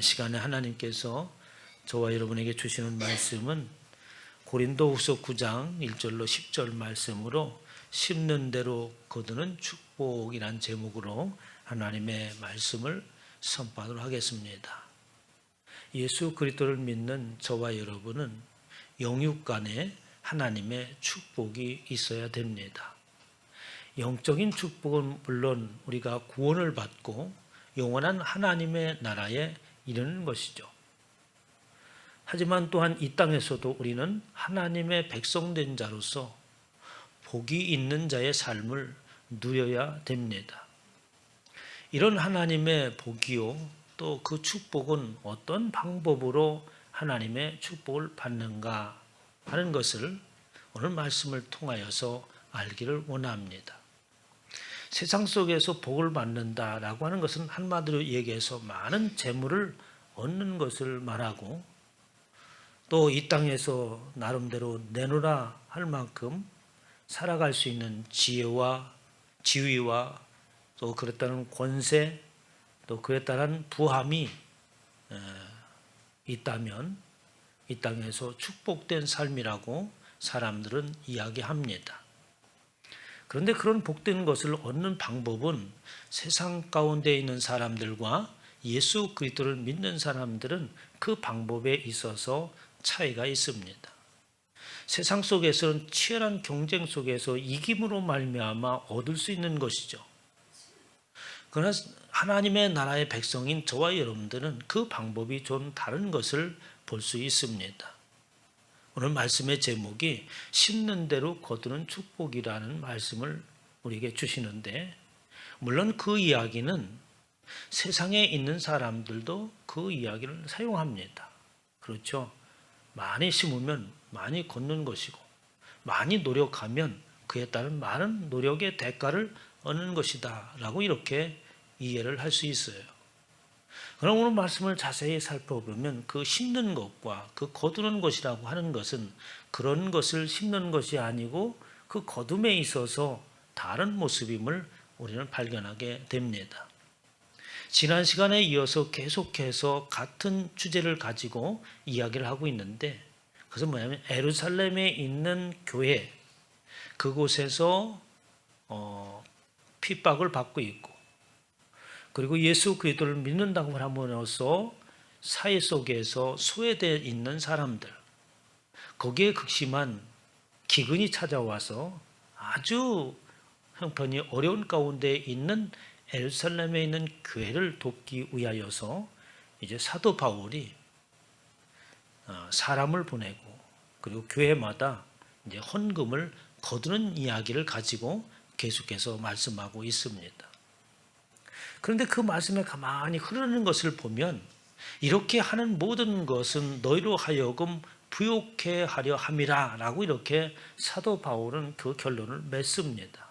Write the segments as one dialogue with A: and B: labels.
A: 시간에 하나님께서 저와 여러분에게 주시는 말씀은 고린도후서 9장 1절로 10절 말씀으로 심는 대로 거두는 축복이란 제목으로 하나님의 말씀을 선포하도록 하겠습니다. 예수 그리스도를 믿는 저와 여러분은 영육 간에 하나님의 축복이 있어야 됩니다. 영적인 축복은 물론 우리가 구원을 받고 영원한 하나님의 나라에 이르는 것이죠. 하지만 또한 이 땅에서도 우리는 하나님의 백성된 자로서 복이 있는 자의 삶을 누려야 됩니다. 이런 하나님의 복이요, 또 그 축복은 어떤 방법으로 하나님의 축복을 받는가 하는 것을 오늘 말씀을 통하여서 알기를 원합니다. 세상 속에서 복을 받는다라고 하는 것은 한마디로 얘기해서 많은 재물을 얻는 것을 말하고, 또 이 땅에서 나름대로 내놓으라 할 만큼 살아갈 수 있는 지혜와 지위와 또 그에 따른 권세, 또 그에 따른 부함이 있다면 이 땅에서 축복된 삶이라고 사람들은 이야기합니다. 그런데 그런 복된 것을 얻는 방법은 세상 가운데 있는 사람들과 예수 그리스도를 믿는 사람들은 그 방법에 있어서 차이가 있습니다. 세상 속에서는 치열한 경쟁 속에서 이김으로 말미암아 얻을 수 있는 것이죠. 그러나 하나님의 나라의 백성인 저와 여러분들은 그 방법이 좀 다른 것을 볼 수 있습니다. 오늘 말씀의 제목이 심는 대로 거두는 축복이라는 말씀을 우리에게 주시는데, 물론 그 이야기는 세상에 있는 사람들도 그 이야기를 사용합니다. 그렇죠? 많이 심으면 많이 걷는 것이고, 많이 노력하면 그에 따른 많은 노력의 대가를 얻는 것이다 라고 이렇게 이해를 할 수 있어요. 그럼 오늘 말씀을 자세히 살펴보면 그 심는 것과 그 거두는 것이라고 하는 것은 그런 것을 심는 것이 아니고 그 거둠에 있어서 다른 모습임을 우리는 발견하게 됩니다. 지난 시간에 이어서 계속해서 같은 주제를 가지고 이야기를 하고 있는데, 그것은 뭐냐면 예루살렘에 있는 교회, 그곳에서 핍박을 받고 있고, 그리고 예수 그리스도를 믿는다고 함으로써 사회 속에서 소외되어 있는 사람들, 거기에 극심한 기근이 찾아와서 아주 형편이 어려운 가운데 있는 예루살렘에 있는 교회를 돕기 위하여서 이제 사도 바울이 사람을 보내고, 그리고 교회마다 이제 헌금을 거두는 이야기를 가지고 계속해서 말씀하고 있습니다. 그런데 그 말씀에 가만히 흐르는 것을 보면 이렇게 하는 모든 것은 너희로 하여금 부욕해 하려 함이라 라고 이렇게 사도 바울은 그 결론을 맺습니다.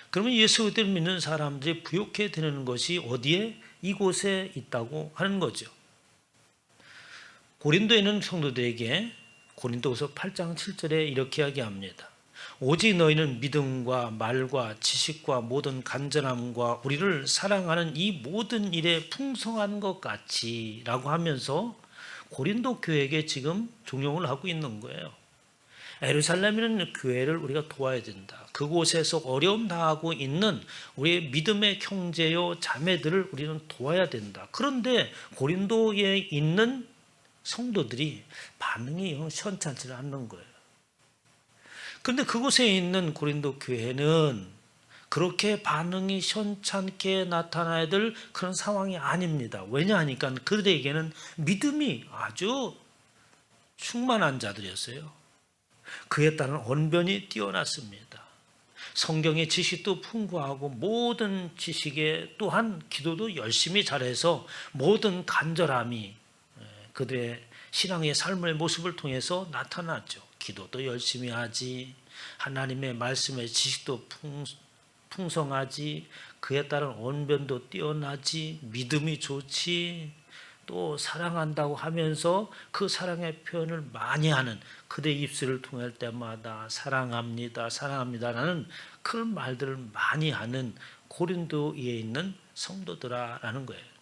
A: 그러면 예수 그리스도를 믿는 사람들이 부욕해 되는 것이 어디에? 이곳에 있다고 하는 거죠. 고린도에 있는 성도들에게 고린도후서 8장 7절에 이렇게 이야기합니다. 오직 너희는 믿음과 말과 지식과 모든 간절함과 우리를 사랑하는 이 모든 일에 풍성한 것 같이 라고 하면서 고린도 교회에게 지금 종용을 하고 있는 거예요. 예루살렘에는 교회를 우리가 도와야 된다. 그곳에서 어려움 당하고 있는 우리의 믿음의 형제요 자매들을 우리는 도와야 된다. 그런데 고린도에 있는 성도들이 반응이 시원찮지 않는 거예요. 그런데 그곳에 있는 고린도 교회는 그렇게 반응이 시원찮게 나타나야 될 그런 상황이 아닙니다. 왜냐하니까 그들에게는 믿음이 아주 충만한 자들이었어요. 그에 따른 언변이 뛰어났습니다. 성경의 지식도 풍부하고 모든 지식에 또한 기도도 열심히 잘해서 모든 간절함이 그들의 신앙의 삶의 모습을 통해서 나타났죠. 기도도 열심히 하지, 하나님의 말씀의 지식도 풍성하지, 그에 따른 언변도 뛰어나지, 믿음이 좋지, 또 사랑한다고 하면서 그 사랑의 표현을 많이 하는, 그들의 입술을 통할 때마다 사랑합니다, 사랑합니다라는 그런 말들을 많이 하는 고린도에 있는 성도들아라는 거예요.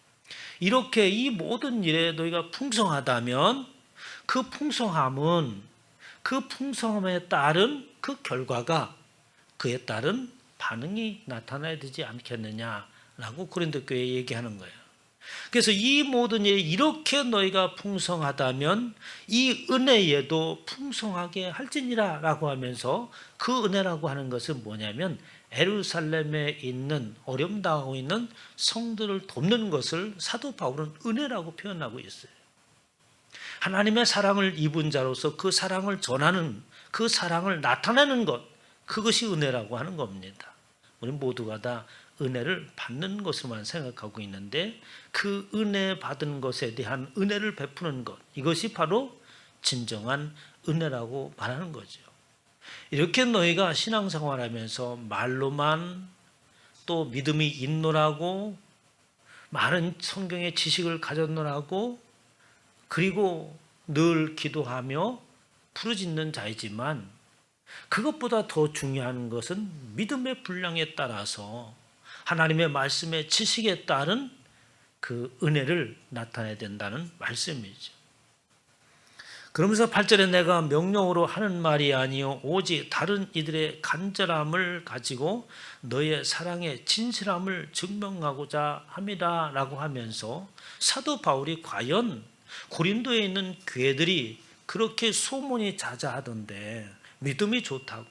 A: 이렇게 이 모든 일에 너희가 풍성하다면 그 풍성함은 그 풍성함에 따른 그 결과가 그에 따른 반응이 나타나야 되지 않겠느냐라고 고린도 교회에 얘기하는 거예요. 그래서 이 모든 일이 이렇게 너희가 풍성하다면 이 은혜에도 풍성하게 할지니라 라고 하면서 그 은혜라고 하는 것은 뭐냐면 예루살렘에 있는 어려움당하고 있는 성도를 돕는 것을 사도 바울은 은혜라고 표현하고 있어요. 하나님의 사랑을 입은 자로서 그 사랑을 전하는, 그 사랑을 나타내는 것, 그것이 은혜라고 하는 겁니다. 우리 모두가 다 은혜를 받는 것으로만 생각하고 있는데 그 은혜 받은 것에 대한 은혜를 베푸는 것, 이것이 바로 진정한 은혜라고 말하는 거죠. 이렇게 너희가 신앙생활하면서 말로만 또 믿음이 있노라고 많은 성경의 지식을 가졌노라고 그리고 늘 기도하며 부르짖는 자이지만 그것보다 더 중요한 것은 믿음의 분량에 따라서 하나님의 말씀의 지식에 따른 그 은혜를 나타내야 된다는 말씀이죠. 그러면서 8절에 내가 명령으로 하는 말이 아니요 오직 다른 이들의 간절함을 가지고 너의 사랑의 진실함을 증명하고자 함이라 라고 하면서 사도 바울이 과연 고린도에 있는 교회들이 그렇게 소문이 자자하던데 믿음이 좋다고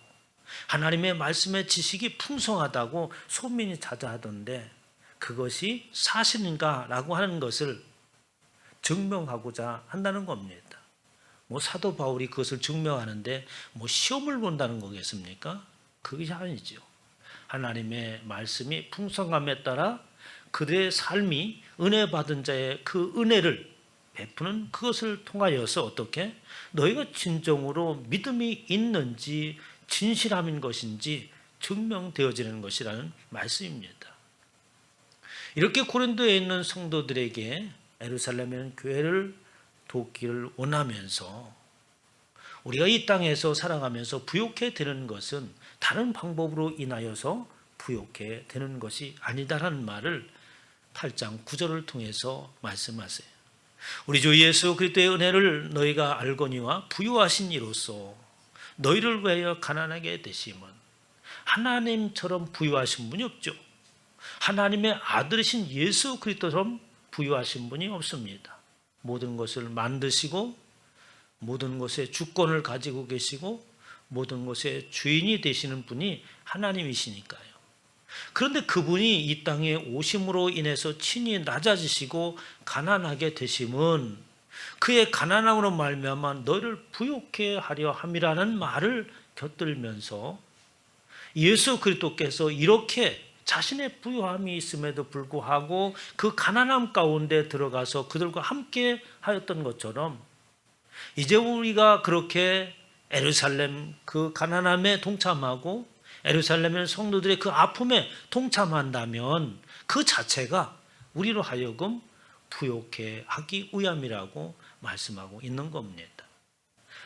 A: 하나님의 말씀의 지식이 풍성하다고 소문이 자자하던데 그것이 사실인가 라고 하는 것을 증명하고자 한다는 겁니다. 사도 바울이 그것을 증명하는데 시험을 본다는 거겠습니까? 그것이 아니죠. 하나님의 말씀이 풍성함에 따라 그들의 삶이 은혜 받은 자의 그 은혜를 베푸는 그것을 통하여서 어떻게 너희가 진정으로 믿음이 있는지 진실함인 것인지 증명되어지는 것이라는 말씀입니다. 이렇게 고린도에 있는 성도들에게 예루살렘에 있는 교회를 돕기를 원하면서 우리가 이 땅에서 살아가면서 부욕해 되는 것은 다른 방법으로 인하여서 부욕해 되는 것이 아니다라는 말을 8장 9절을 통해서 말씀하세요. 우리 주 예수 그리스도의 은혜를 너희가 알거니와 부유하신 이로써 너희를 위하여 가난하게 되심은 하나님처럼 부유하신 분이 없죠. 하나님의 아들이신 예수 그리스도처럼 부유하신 분이 없습니다. 모든 것을 만드시고 모든 것의 주권을 가지고 계시고 모든 것의 주인이 되시는 분이 하나님이시니까요. 그런데 그분이 이 땅에 오심으로 인해서 친히 낮아지시고 가난하게 되심은 그의 가난함으로 말미암아 너를 부욕해 하려 함이라는 말을 곁들면서 예수 그리스도께서 이렇게 자신의 부유함이 있음에도 불구하고 그 가난함 가운데 들어가서 그들과 함께 하였던 것처럼 이제 우리가 그렇게 예루살렘 그 가난함에 동참하고 예루살렘의 성도들의 그 아픔에 동참한다면 그 자체가 우리로 하여금 부욕해 하기 위함이라고 말씀하고 있는 겁니다.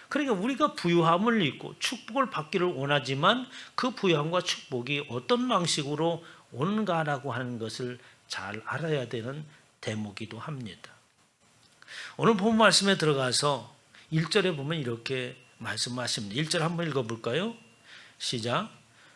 A: 그러니까 우리가 부유함을 입고 축복을 받기를 원하지만 그 부유함과 축복이 어떤 방식으로 오는가라고 하는 것을 잘 알아야 되는 대목이기도 합니다. 오늘 본 말씀에 들어가서 1절에 보면 이렇게 말씀하십니다. 1절 한번 읽어볼까요? 시작.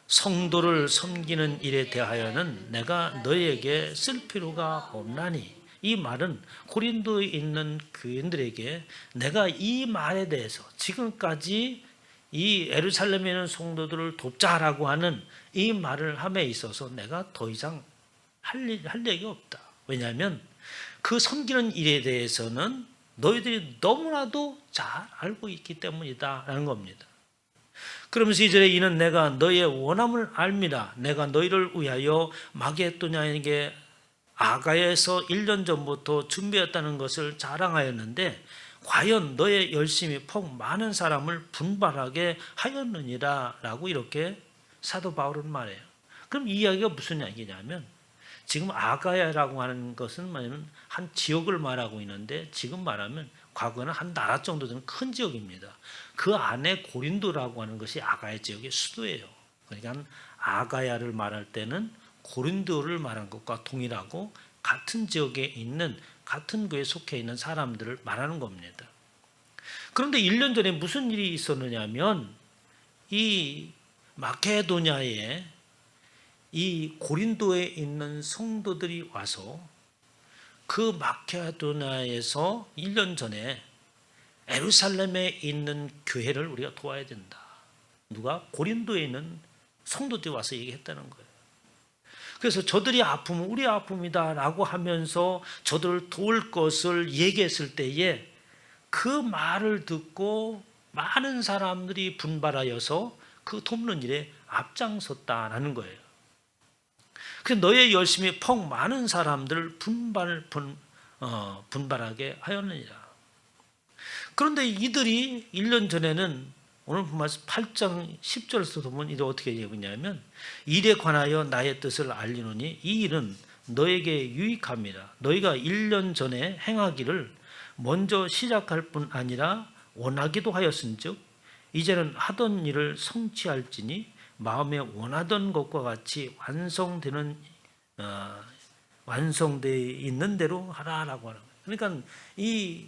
A: 성도를 섬기는 일에 대하여는 내가 너희에게 쓸 필요가 없나니. 이 말은 고린도에 있는 교인들에게 내가 이 말에 대해서 지금까지 이 예루살렘에 있는 성도들을 돕자라고 하는 이 말을 함에 있어서 내가 더 이상 할 얘기 없다. 왜냐하면 그 섬기는 일에 대해서는 너희들이 너무나도 잘 알고 있기 때문이다라는 겁니다. 그러면서 이절에 이는 내가 너희의 원함을 알미라. 내가 너희를 위하여 마게도냐에게 아가야에서 1년 전부터 준비했다는 것을 자랑하였는데 과연 너의 열심이 폭 많은 사람을 분발하게 하였느니라 라고 이렇게 사도 바울은 말해요. 그럼 이 이야기가 무슨 이야기냐면 지금 아가야라고 하는 것은 뭐냐면 한 지역을 말하고 있는데 지금 말하면 과거에는 한 나라 정도 되는 큰 지역입니다. 그 안에 고린도라고 하는 것이 아가야 지역의 수도예요. 그러니까 아가야를 말할 때는 고린도를 말한 것과 동일하고 같은 지역에 있는 같은 교회에 속해 있는 사람들을 말하는 겁니다. 그런데 1년 전에 무슨 일이 있었느냐면 이 마케도냐에 이 고린도에 있는 성도들이 와서 그 마케도냐에서 1년 전에 예루살렘에 있는 교회를 우리가 도와야 된다. 누가? 고린도에 있는 성도들이 와서 얘기했다는 거예요. 그래서 저들이 아프면 우리 아픔이다라고 하면서 저들을 도울 것을 얘기했을 때에 그 말을 듣고 많은 사람들이 분발하여서 그 돕는 일에 앞장섰다라는 거예요. 그래서 너의 열심히 퍽 많은 사람들을 분발하게 하였느니라. 그런데 이들이 1년 전에는 오늘 말씀 8장 10절에서 보면 이들 어떻게 얘기하냐면 일에 관하여 나의 뜻을 알리노니 이 일은 너에게 유익함이라. 너희가 1년 전에 행하기를 먼저 시작할 뿐 아니라 원하기도 하였은즉 이제는 하던 일을 성취할지니 마음에 원하던 것과 같이 완성되어 있는 대로 하라라고 하는 거예요. 그러니까 이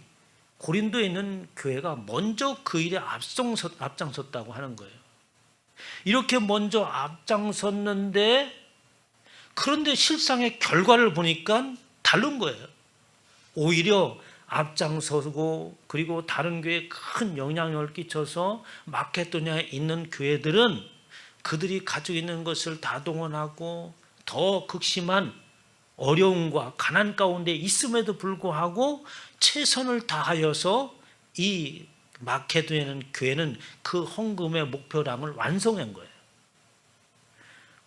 A: 고린도에 있는 교회가 먼저 그 일에 앞장섰다고 하는 거예요. 이렇게 먼저 앞장섰는데 그런데 실상의 결과를 보니까 다른 거예요. 오히려 앞장서고 그리고 다른 교회에 큰 영향력을 끼쳐서 마케도냐에 있는 교회들은 그들이 가지고 있는 것을 다 동원하고 더 극심한 어려움과 가난 가운데 있음에도 불구하고 최선을 다하여서 이 마케도냐는 교회는 그 헌금의 목표량을 완성한 거예요.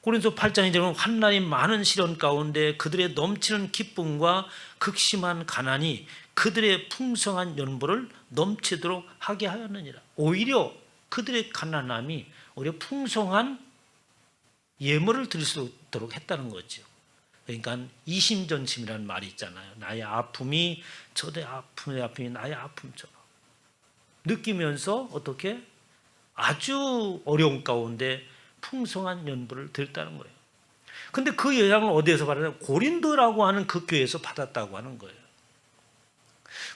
A: 고린도 8장에 되면 환난이 많은 시련 가운데 그들의 넘치는 기쁨과 극심한 가난이 그들의 풍성한 연보를 넘치도록 하게 하였느니라. 오히려 그들의 가난함이 오히려 풍성한 예물을 드릴 수 있도록 했다는 거죠. 그러니까 이심전심이라는 말이 있잖아요. 나의 아픔이 저의 아픔이 나의 아픔처럼 느끼면서 어떻게 아주 어려운 가운데 풍성한 연보를 드렸다는 거예요. 근데 그 영향을 어디에서 받았냐? 고린도라고 하는 그 교회에서 받았다고 하는 거예요.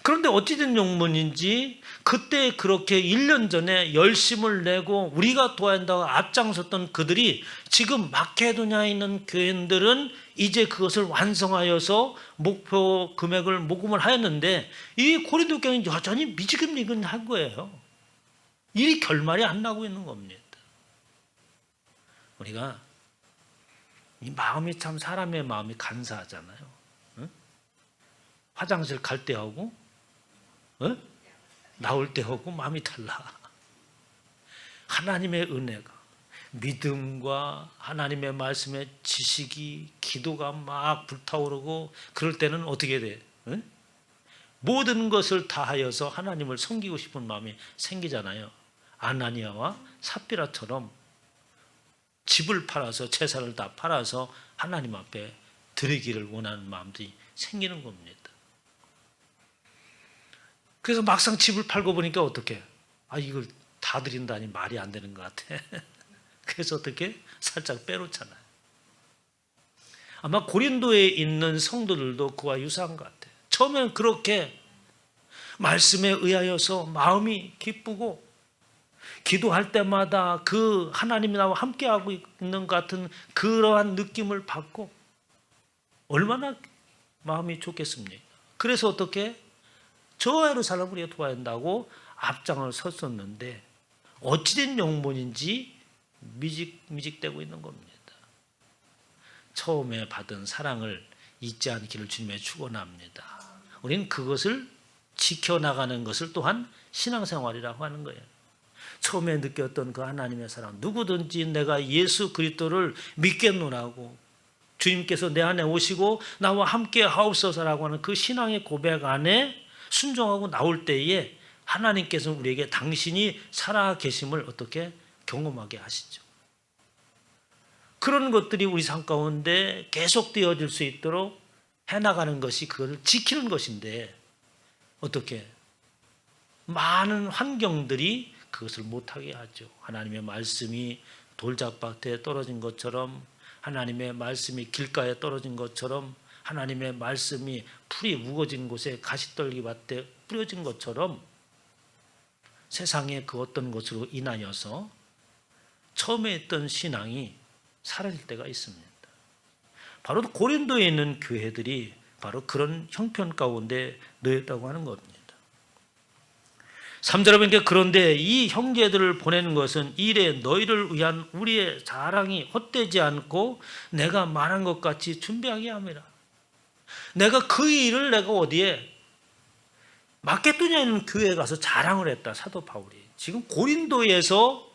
A: 그런데 어찌된 용문인지 그때 그렇게 1년 전에 열심을 내고 우리가 도와야 한다고 앞장섰던 그들이 지금 마케도냐에 있는 교인들은 이제 그것을 완성하여서 목표 금액을 모금을 하였는데 이 고린도 교회는 여전히 미지근미근한 거예요. 일이 결말이 안 나고 있는 겁니다. 우리가 이 마음이 참 사람의 마음이 간사하잖아요. 응? 화장실 갈 때하고 나올 때하고 마음이 달라. 하나님의 은혜가 믿음과 하나님의 말씀의 지식이 기도가 막 불타오르고 그럴 때는 어떻게 돼? 모든 것을 다하여서 하나님을 섬기고 싶은 마음이 생기잖아요. 아나니아와 삽비라처럼 집을 팔아서 재산을 다 팔아서 하나님 앞에 드리기를 원하는 마음들이 생기는 겁니다. 그래서 막상 집을 팔고 보니까 어떻게? 이걸 다 드린다니 말이 안 되는 것 같아. 그래서 어떻게? 살짝 빼놓잖아요. 아마 고린도에 있는 성도들도 그와 유사한 것 같아요. 처음에는 그렇게 말씀에 의하여서 마음이 기쁘고 기도할 때마다 그 하나님이 나와 함께하고 있는 것 같은 그러한 느낌을 받고 얼마나 마음이 좋겠습니까? 그래서 어떻게? 저 예루살렘을 우리가 도와야 한다고 앞장을 섰었는데 어찌된 영문인지 미직되고 있는 겁니다. 처음에 받은 사랑을 잊지 않기를 주님의 축원합니다. 우리는 그것을 지켜나가는 것을 또한 신앙생활이라고 하는 거예요. 처음에 느꼈던 그 하나님의 사랑, 누구든지 내가 예수 그리스도를 믿겠노라고 주님께서 내 안에 오시고 나와 함께 하옵소서라고 하는 그 신앙의 고백 안에 순종하고 나올 때에 하나님께서는 우리에게 당신이 살아 계심을 어떻게 경험하게 하시죠. 그런 것들이 우리 삶 가운데 계속되어질 수 있도록 해나가는 것이 그것을 지키는 것인데 어떻게 많은 환경들이 그것을 못하게 하죠. 하나님의 말씀이 돌짝밭에 떨어진 것처럼 하나님의 말씀이 길가에 떨어진 것처럼 하나님의 말씀이 풀이 우거진 곳에 가시떨기밭에 뿌려진 것처럼 세상의 그 어떤 것으로 인하여서 처음에 했던 신앙이 사라질 때가 있습니다. 바로 고린도에 있는 교회들이 바로 그런 형편 가운데 놓였다고 하는 겁니다. 3절 여러분께 그런데 이 형제들을 보내는 것은 이래 너희를 위한 우리의 자랑이 헛되지 않고 내가 말한 것 같이 준비하게 함이라. 내가 그 일을 내가 어디에 마케도니아에 있는 교회에 가서 자랑을 했다. 사도 바울이 지금 고린도에서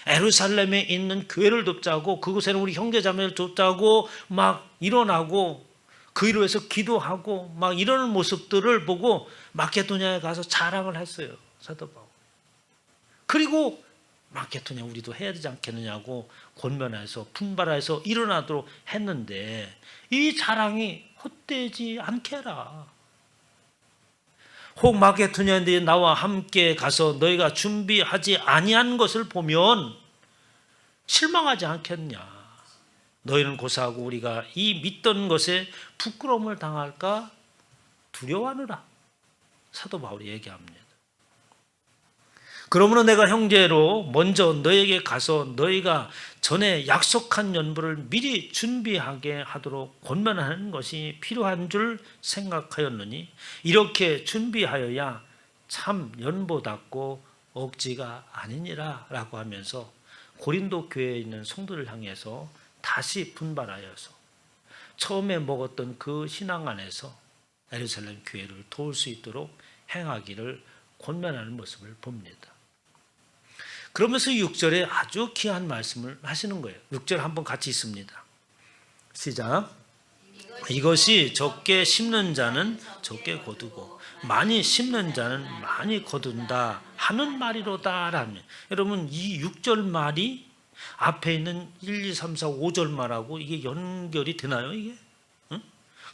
A: 예루살렘에 있는 교회를 돕자고 그곳에는 우리 형제자매를 돕자고 막 일어나고 그 일을 위해서 기도하고 막 이러는 모습들을 보고 마케도니아에 가서 자랑을 했어요. 사도 바울. 그리고 마케도니아 우리도 해야 되지 않겠느냐고 권면해서 분발해서 일어나도록 했는데 이 자랑이 헛되지 않게 해라. 혹 마케도니아인데 나와 함께 가서 너희가 준비하지 아니한 것을 보면 실망하지 않겠냐. 너희는 고사하고 우리가 이 믿던 것에 부끄러움을 당할까 두려워하느라. 사도 바울이 얘기합니다. 그러므로 내가 형제로 먼저 너에게 가서 너희가 전에 약속한 연보를 미리 준비하게 하도록 권면하는 것이 필요한 줄 생각하였느니 이렇게 준비하여야 참 연보답고 억지가 아니니라 라고 하면서 고린도 교회에 있는 성도를 향해서 다시 분발하여서 처음에 먹었던 그 신앙 안에서 예루살렘 교회를 도울 수 있도록 행하기를 권면하는 모습을 봅니다. 그러면서 6절에 아주 귀한 말씀을 하시는 거예요. 6절 한번 같이 있습니다. 시작. 이것이 적게 심는 자는 적게 거두고 많이 심는 자는 많이 거둔다 하는 말이로다 라며. 여러분 이 6절 말이 앞에 있는 1, 2, 3, 4, 5절 말하고 이게 연결이 되나요 이게? 응?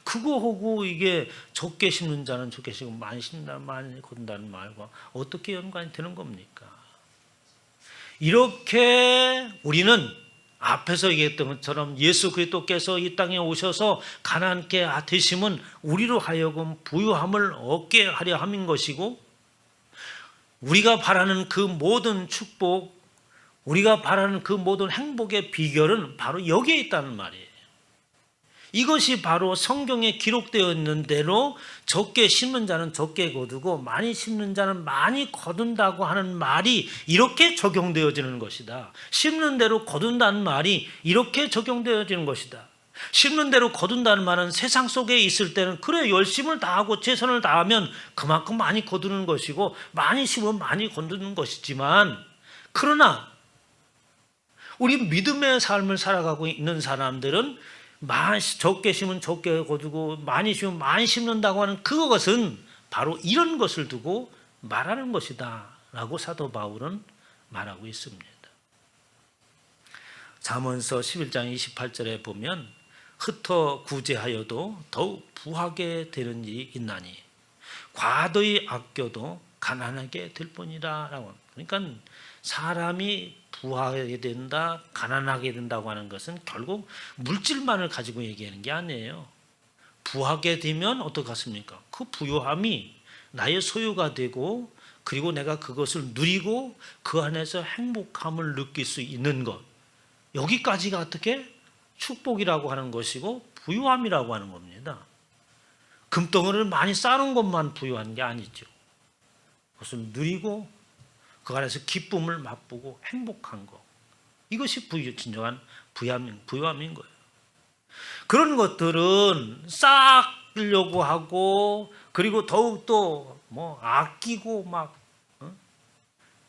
A: 그거하고 이게 적게 심는 자는 적게 심고 많이 심는다 많이 거둔다는 말과 어떻게 연관이 되는 겁니까? 이렇게 우리는 앞에서 얘기했던 것처럼 예수 그리스도께서 이 땅에 오셔서 가나안께 되심은 우리로 하여금 부유함을 얻게 하려 함인 것이고 우리가 바라는 그 모든 축복, 우리가 바라는 그 모든 행복의 비결은 바로 여기에 있다는 말이에요. 이것이 바로 성경에 기록되어 있는 대로 적게 심는 자는 적게 거두고 많이 심는 자는 많이 거둔다고 하는 말이 이렇게 적용되어지는 것이다. 심는 대로 거둔다는 말이 이렇게 적용되어지는 것이다. 심는 대로 거둔다는 말은 세상 속에 있을 때는 그래 열심을 다하고 최선을 다하면 그만큼 많이 거두는 것이고 많이 심으면 많이 거두는 것이지만 그러나 우리 믿음의 삶을 살아가고 있는 사람들은 적게 심으면 적게 거두고 많이 심으면 많이 심는다고 하는 그것은 바로 이런 것을 두고 말하는 것이다 라고 사도 바울은 말하고 있습니다. 잠언서 11장 28절에 보면 흩어 구제하여도 더욱 부하게 되는 일이 있나니 과도히 아껴도 가난하게 될 뿐이라 라고. 그러니까 사람이 부하게 된다, 가난하게 된다고 하는 것은 결국 물질만을 가지고 얘기하는 게 아니에요. 부하게 되면 어떻겠습니까? 그 부유함이 나의 소유가 되고 그리고 내가 그것을 누리고 그 안에서 행복함을 느낄 수 있는 것. 여기까지가 어떻게? 축복이라고 하는 것이고 부유함이라고 하는 겁니다. 금덩어리를 많이 쌓는 것만 부유한 게 아니죠. 그것을 누리고 그 안에서 기쁨을 맛보고 행복한 것. 이것이 진정한 부유함인 거예요. 그런 것들은 쌓으려고 하고 그리고 더욱더 아끼고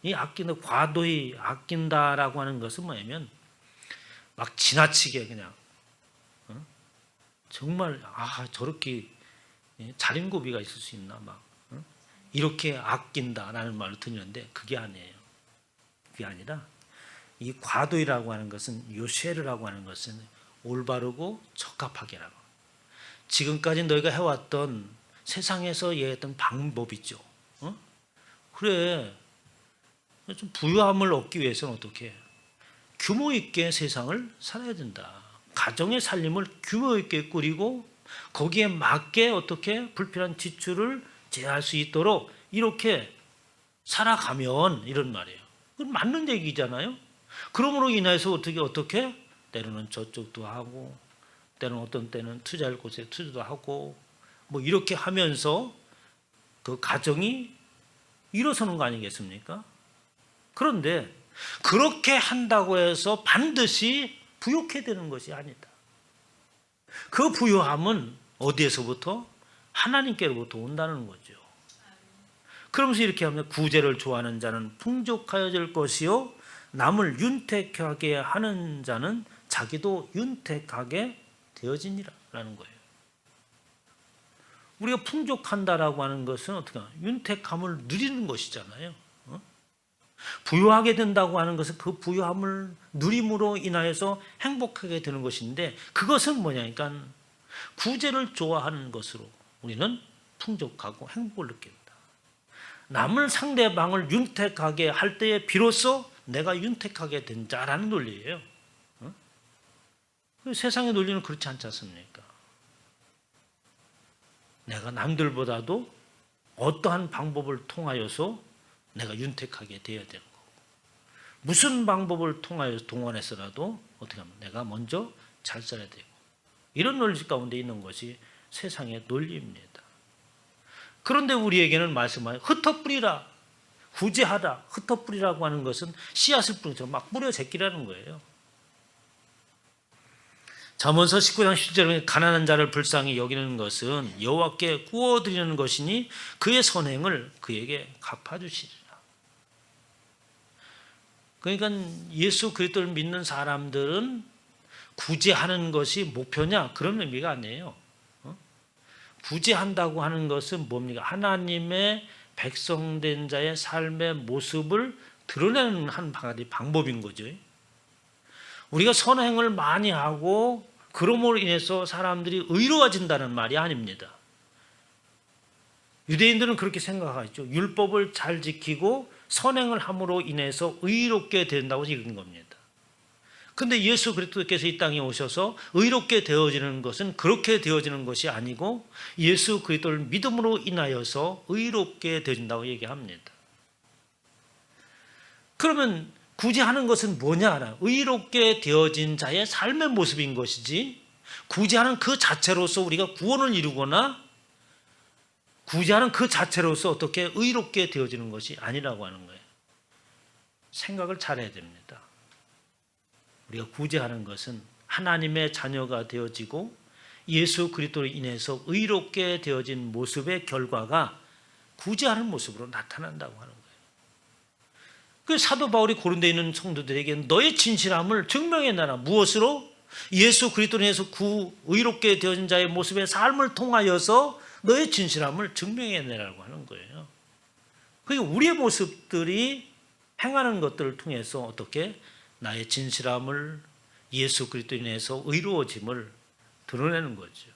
A: 이 아끼는 과도히 아낀다라고 하는 것은 뭐냐면 막 지나치게 그냥 정말 저렇게 자린고비가 있을 수 있나 이렇게 아낀다라는 말을 듣는데 그게 아니에요. 그게 아니라 이 과도이라고 하는 것은 요쉐르라고 하는 것은 올바르고 적합하게라고. 지금까지 너희가 해왔던 세상에서 얘기했던 방법이죠. 그래 좀 부유함을 얻기 위해서는 어떻게 규모 있게 세상을 살아야 된다. 가정의 살림을 규모 있게 꾸리고 거기에 맞게 어떻게 불필요한 지출을 제어할 수 있도록 이렇게 살아가면 이런 말이에요. 그건 맞는 얘기잖아요. 그러므로 인해서 어떻게 때로는 저쪽도 하고 때로는 어떤 때는 투자할 곳에 투자도 하고 뭐 이렇게 하면서 그 가정이 일어서는 거 아니겠습니까? 그런데 그렇게 한다고 해서 반드시 부욕해야 되는 것이 아니다. 그 부요함은 어디에서부터? 하나님께로부터 온다는 거죠. 그러면서 이렇게 하면 구제를 좋아하는 자는 풍족하여질 것이요 남을 윤택하게 하는 자는 자기도 윤택하게 되어지니라라는 거예요. 우리가 풍족한다라고 하는 것은 어떻게 윤택함을 누리는 것이잖아요. 부유하게 된다고 하는 것은 그 부유함을 누림으로 인하여서 행복하게 되는 것인데 그것은 뭐냐니까 구제를 좋아하는 것으로 우리는 풍족하고 행복을 느낀다. 남을 상대방을 윤택하게 할 때에 비로소 내가 윤택하게 된 자라는 논리예요. 세상의 논리는 그렇지 않지 않습니까? 내가 남들보다도 어떠한 방법을 통하여서 내가 윤택하게 되어야 되는 거고 무슨 방법을 통하여 동원해서라도 어떻게 하면 내가 먼저 잘 살아야 되고 이런 논리 가운데 있는 것이 세상의 논리입니다. 그런데 우리에게는 말씀하여 흩어뿌리라 구제하라 흩어뿌리라고 하는 것은 씨앗을 뿌린 것처럼 막 뿌려 제끼라는 거예요. 잠언서 19장 10절에 가난한 자를 불쌍히 여기는 것은 여호와께 구워드리는 것이니 그의 선행을 그에게 갚아주시리라. 그러니까 예수 그리스도를 믿는 사람들은 구제하는 것이 목표냐? 그런 의미가 아니에요. 구제한다고 하는 것은 뭡니까? 하나님의 백성된 자의 삶의 모습을 드러내는 한 가지 방법인 거죠. 우리가 선행을 많이 하고 그러므로 인해서 사람들이 의로워진다는 말이 아닙니다. 유대인들은 그렇게 생각하죠. 율법을 잘 지키고 선행을 함으로 인해서 의롭게 된다고 읽은 겁니다. 그런데 예수 그리스도께서 이 땅에 오셔서 의롭게 되어지는 것은 그렇게 되어지는 것이 아니고 예수 그리스도를 믿음으로 인하여서 의롭게 되어진다고 얘기합니다. 그러면 굳이 하는 것은 뭐냐? 의롭게 되어진 자의 삶의 모습인 것이지 굳이 하는 그 자체로서 우리가 구원을 이루거나 굳이 하는 그 자체로서 어떻게 의롭게 되어지는 것이 아니라고 하는 거예요. 생각을 잘해야 됩니다. 우리가 구제하는 것은 하나님의 자녀가 되어지고 예수 그리스도로 인해서 의롭게 되어진 모습의 결과가 구제하는 모습으로 나타난다고 하는 거예요. 그 사도 바울이 고린도에 있는 성도들에게 너의 진실함을 증명해내라. 무엇으로? 예수 그리스도로 인해서 의롭게 되어진 자의 모습의 삶을 통하여서 너의 진실함을 증명해내라고 하는 거예요. 그리고 우리의 모습들이 행하는 것들을 통해서 어떻게 나의 진실함을 예수 그리스도로 인해서 의로워짐을 드러내는 거죠.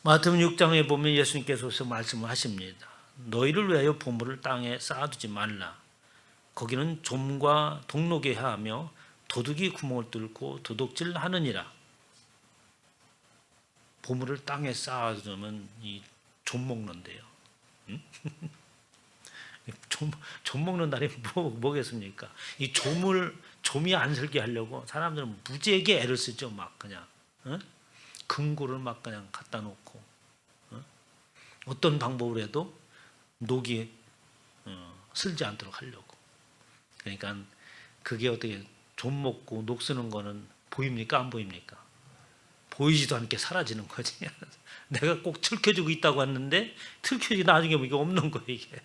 A: 마태복음 6장에 보면 예수님께서 말씀을 하십니다. 너희를 위하여 보물을 땅에 쌓아두지 말라. 거기는 좀과 동록에 하며 도둑이 구멍을 뚫고 도둑질하느니라. 보물을 땅에 쌓아두면 이 좀 먹는데요. 응? 좀 먹는 날이 뭐겠습니까? 이 좀이 안 슬게 하려고 사람들은 무지하게 애를 쓰죠. 막 그냥 금고를 막 그냥 갖다 놓고 어떤 방법을 해도 녹이 슬지 않도록 하려고. 그러니까 그게 어떻게 좀 먹고 녹 쓰는 거는 보입니까? 안 보입니까? 보이지도 않게 사라지는 거지. 내가 꼭 틀켜주고 있다고 했는데 틀켜지고 나중에 보니까 없는 거예요. 이게.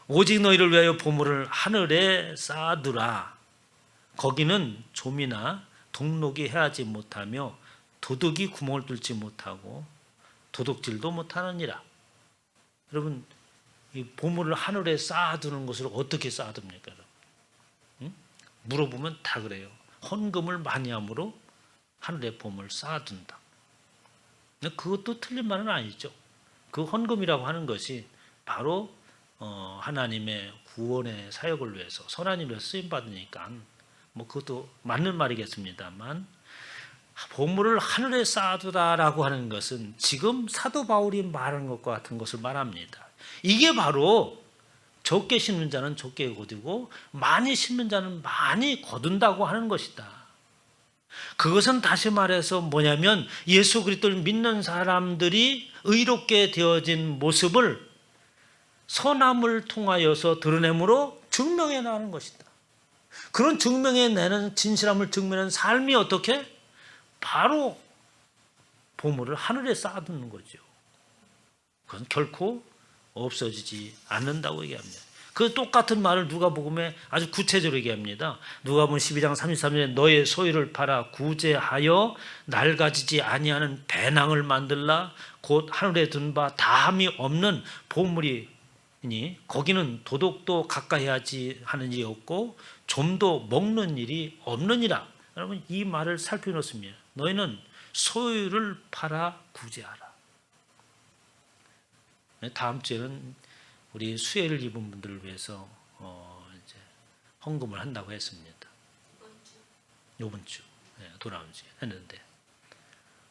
A: 오직 너희를 위하여 보물을 하늘에 쌓아두라. 거기는 좀이나 동록이 해하지 못하며 도둑이 구멍을 뚫지 못하고 도둑질도 못하느니라. 여러분, 이 보물을 하늘에 쌓아두는 것을 어떻게 쌓아둡니까? 응? 물어보면 다 그래요. 헌금을 많이 함으로 하늘에 보물을 쌓아둔다. 그것도 틀린 말은 아니죠. 그 헌금이라고 하는 것이 바로 하나님의 구원의 사역을 위해서 선한 일을 쓰임 받으니까 뭐 그것도 맞는 말이겠습니다만 보물을 하늘에 쌓아두다라고 하는 것은 지금 사도 바울이 말하는 것과 같은 것을 말합니다. 이게 바로 적게 심는 자는 적게 거두고 많이 심는 자는 많이 거둔다고 하는 것이다. 그것은 다시 말해서 뭐냐면 예수 그리스도를 믿는 사람들이 의롭게 되어진 모습을 선함을 통하여서 드러내므로 증명해 나가는 것이다. 그런 증명해내는 진실함을 증명하는 삶이 어떻게? 바로 보물을 하늘에 쌓아두는 거죠. 그건 결코 없어지지 않는다고 얘기합니다. 그 똑같은 말을 누가복음에 아주 구체적으로 얘기합니다. 누가복음 12장 33절에 너의 소유를 팔아 구제하여 낡아지지 아니하는 배낭을 만들라. 곧 하늘에 둔 바 다함이 없는 보물이니 거기는 도둑도 가까이 하지 하는 일이 없고 좀도 먹는 일이 없느니라. 여러분 이 말을 살펴놓습니다. 너희는 소유를 팔아 구제하라. 다음 주에는 우리 수혜를 입은 분들을 위해서 이제 헌금을 한다고 했습니다. 이번 주, 돌아온 주에 했는데,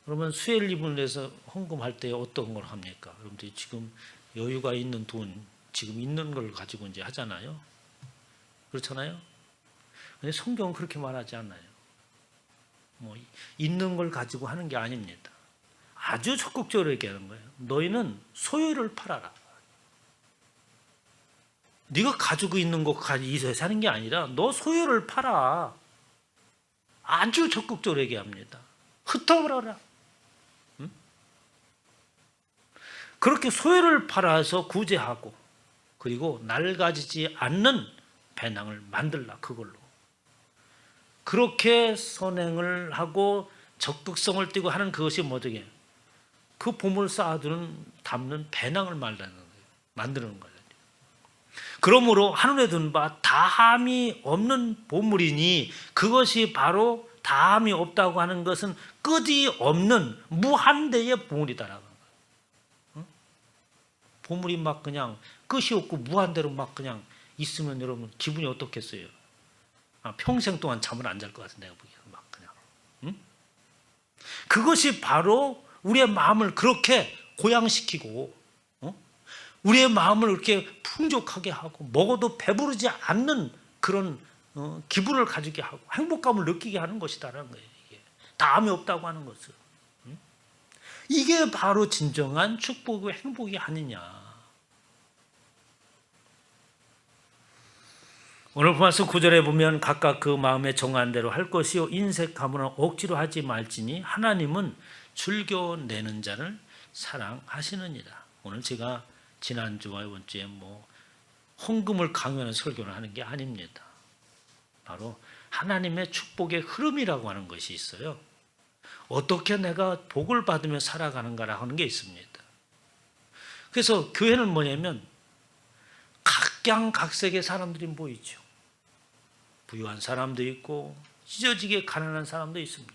A: 그러면 수혜를 입은 위해서 헌금할 때 어떤 걸 합니까? 여러분들이 지금 여유가 있는 돈, 지금 있는 걸 가지고 이제 하잖아요. 그렇잖아요. 근데 성경은 그렇게 말하지 않아요. 뭐 있는 걸 가지고 하는 게 아닙니다. 아주 적극적으로 얘기하는 거예요. 너희는 소유를 팔아라. 네가 가지고 있는 거 가지고 사는 게 아니라 너 소유를 팔아. 아주 적극적으로 얘기합니다. 흩어버려라. 응? 그렇게 소유를 팔아서 구제하고 그리고 낡아지지 않는 배낭을 만들라. 그걸로. 그렇게 선행을 하고 적극성을 띠고 하는 그것이 뭐죠? 그 보물 쌓아두는 담는 배낭을 만드는 거예요. 그러므로 하늘에 둔 바 다함이 없는 보물이니 그것이 바로 다함이 없다고 하는 것은 끝이 없는 무한대의 보물이다라고 하는 거예요. 보물이 막 그냥 끝이 없고 무한대로 막 그냥 있으면 여러분 기분이 어떻겠어요? 평생 동안 잠을 안 잘 것 같은데 내가 보기에는 막 그냥. 그것이 바로 우리의 마음을 그렇게 고양시키고 우리의 마음을 이렇게 풍족하게 하고 먹어도 배부르지 않는 그런 기분을 가지게 하고 행복감을 느끼게 하는 것이다라는 거예요. 이게 다함이 없다고 하는 것은. 이게 바로 진정한 축복의 행복이 아니냐. 오늘 말씀 9절에 보면 각각 그 마음에 정한 대로 할 것이요 인색함으로 억지로 하지 말지니 하나님은 즐겨내는 자를 사랑하시느니라. 오늘 제가 지난주와 이번 주에 헌금을 강요하는 설교를 하는 게 아닙니다. 바로 하나님의 축복의 흐름이라고 하는 것이 있어요. 어떻게 내가 복을 받으며 살아가는가라고 하는 게 있습니다. 그래서 교회는 뭐냐면 각양각색의 사람들이 모이죠. 부유한 사람도 있고 찢어지게 가난한 사람도 있습니다.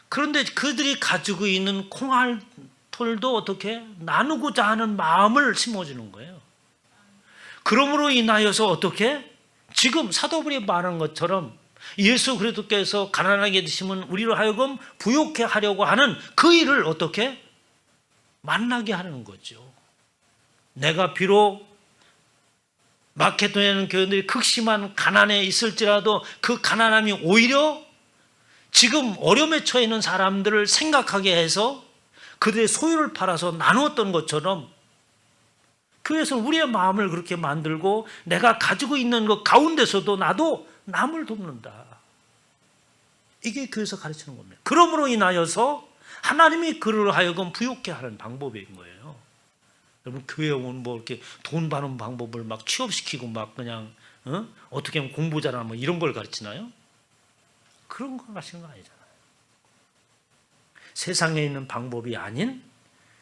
A: 그런데 그들이 가지고 있는 콩알털도 어떻게 나누고자 하는 마음을 심어주는 거예요. 그러므로 인하여서 어떻게 지금 사도들이 말한 것처럼 예수 그리스도께서 가난하게 드시면 우리로 하여금 부욕해 하려고 하는 그 일을 어떻게 만나게 하는 거죠. 내가 비록 마케도니아는 교회들이 극심한 가난에 있을지라도 그 가난함이 오히려 지금 어려움에 처해 있는 사람들을 생각하게 해서 그들의 소유를 팔아서 나누었던 것처럼 교회에서 우리의 마음을 그렇게 만들고 내가 가지고 있는 것 가운데서도 나도 남을 돕는다. 이게 교회에서 가르치는 겁니다. 그러므로 인하여서 하나님이 그를 하여금 부욕해 하는 방법인 거예요. 여러분 교회에 오면 이렇게 돈 버는 방법을 막 취업시키고 막 그냥 어떻게 하면 공부 잘하는 이런 걸 가르치나요? 그런 거 하시는 거 아니잖아요. 세상에 있는 방법이 아닌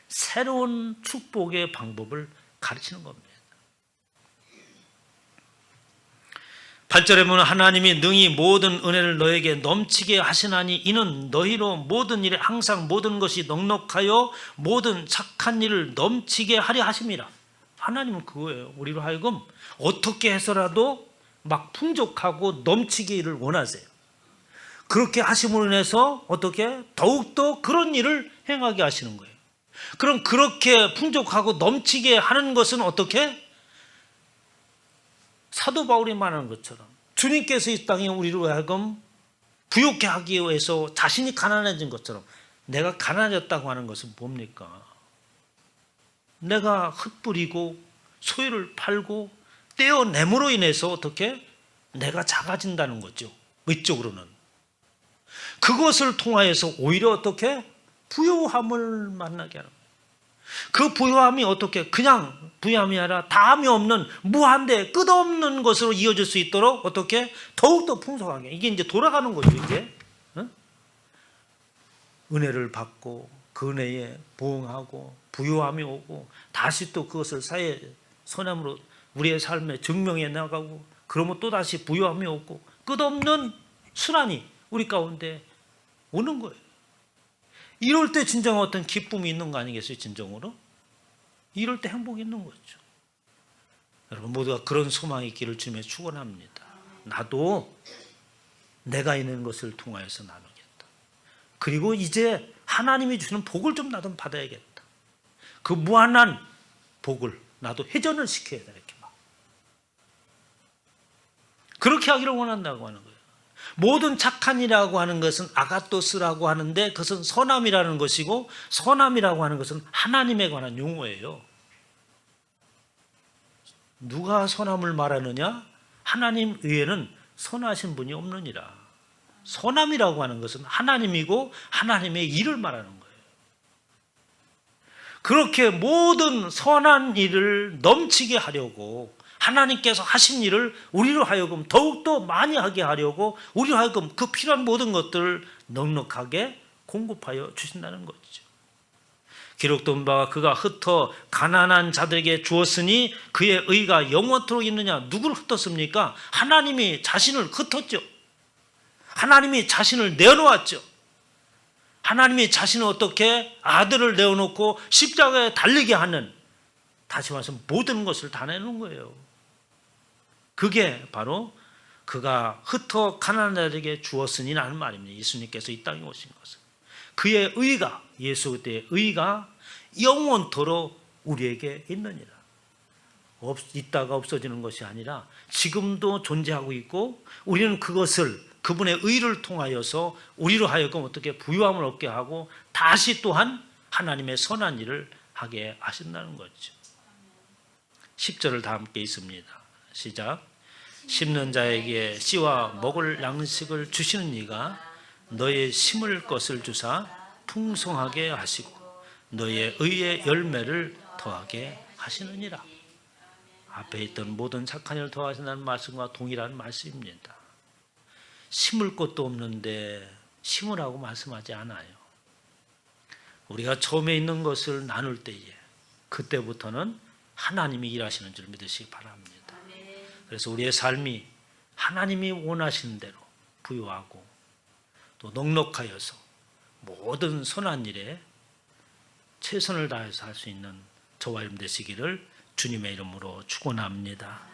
A: 새로운 축복의 방법을 가르치는 겁니다. 8절에 보면 하나님이 능히 모든 은혜를 너에게 넘치게 하시나니 이는 너희로 모든 일에 항상 모든 것이 넉넉하여 모든 착한 일을 넘치게 하려 하심이라. 하나님은 그거예요. 우리로 하여금 어떻게 해서라도 막 풍족하고 넘치기를 원하세요. 그렇게 하심으로 인해서 어떻게 더욱더 그런 일을 행하게 하시는 거예요. 그럼 그렇게 풍족하고 넘치게 하는 것은 어떻게? 사도 바울이 말하는 것처럼 주님께서 이 땅에 우리로 하여금 부욕해 하기 위해서 자신이 가난해진 것처럼, 내가 가난해졌다고 하는 것은 뭡니까? 내가 흩뿌리고 소유를 팔고 떼어냄으로 인해서 어떻게? 내가 작아진다는 거죠. 외적으로는. 그것을 통하여서 오히려 어떻게? 부요함을 만나게 하는 거예요. 그 부요함이 어떻게? 그냥 부요함이 아니라 다함이 없는 무한대 끝없는 것으로 이어질 수 있도록 어떻게? 더욱더 풍성하게. 이게 이제 돌아가는 거죠. 이제 은혜를 받고 그 은혜에 부응하고 부요함이 오고 다시 또 그것을 사회 선함으로 우리의 삶에 증명해 나가고, 그러면 또 다시 부요함이 오고 끝없는 순환이 우리 가운데 오는 거예요. 이럴 때 진정 어떤 기쁨이 있는 거 아니겠어요? 진정으로 이럴 때 행복이 있는 거죠. 여러분 모두가 그런 소망이 있기를 주님의 축원합니다. 나도 내가 있는 것을 통하여서 나누겠다. 그리고 이제 하나님이 주시는 복을 좀 나도 받아야겠다. 그 무한한 복을 나도 회전을 시켜야 돼. 이렇게 막 그렇게 하기를 원한다고 하는 거예요. 모든 착한 일이라고 하는 것은 아가토스라고 하는데 그것은 선함이라는 것이고, 선함이라고 하는 것은 하나님에 관한 용어예요. 누가 선함을 말하느냐? 하나님 외에는 선하신 분이 없느니라. 선함이라고 하는 것은 하나님이고 하나님의 일을 말하는 거예요. 그렇게 모든 선한 일을 넘치게 하려고 하나님께서 하신 일을 우리로 하여금 더욱더 많이 하게 하려고 우리로 하여금 그 필요한 모든 것들을 넉넉하게 공급하여 주신다는 거죠. 기록된 바가 그가 흩어 가난한 자들에게 주었으니 그의 의가 영원토록 있느냐. 누구를 흩었습니까? 하나님이 자신을 흩었죠. 하나님이 자신을 내어놓았죠. 하나님이 자신을 어떻게 아들을 내어놓고 십자가에 달리게 하는, 다시 말해서 모든 것을 다 내놓은 거예요. 그게 바로 그가 흩어 가난한 자들에게 주었으니라는 말입니다. 예수님께서 이 땅에 오신 것은 그의 의가, 예수 그때의 의가 영원토록 우리에게 있느니라. 있다가 없어지는 것이 아니라 지금도 존재하고 있고, 우리는 그것을 그분의 의를 통하여서 우리로 하여금 어떻게 부유함을 얻게 하고 다시 또한 하나님의 선한 일을 하게 하신다는 거죠. 10절을 다 함께 읽습니다. 시작. 심는 자에게 씨와 먹을 양식을 주시는 이가 너의 심을 것을 주사 풍성하게 하시고 너의 의의 열매를 더하게 하시느니라. 앞에 있던 모든 착한 일을 더하신다는 말씀과 동일한 말씀입니다. 심을 것도 없는데 심으라고 말씀하지 않아요. 우리가 처음에 있는 것을 나눌 때에 그때부터는 하나님이 일하시는 줄 믿으시기 바랍니다. 그래서 우리의 삶이 하나님이 원하시는 대로 부유하고 또 넉넉하여서 모든 선한 일에 최선을 다해서 할 수 있는 저와 여러분 되시기를 주님의 이름으로 축원합니다.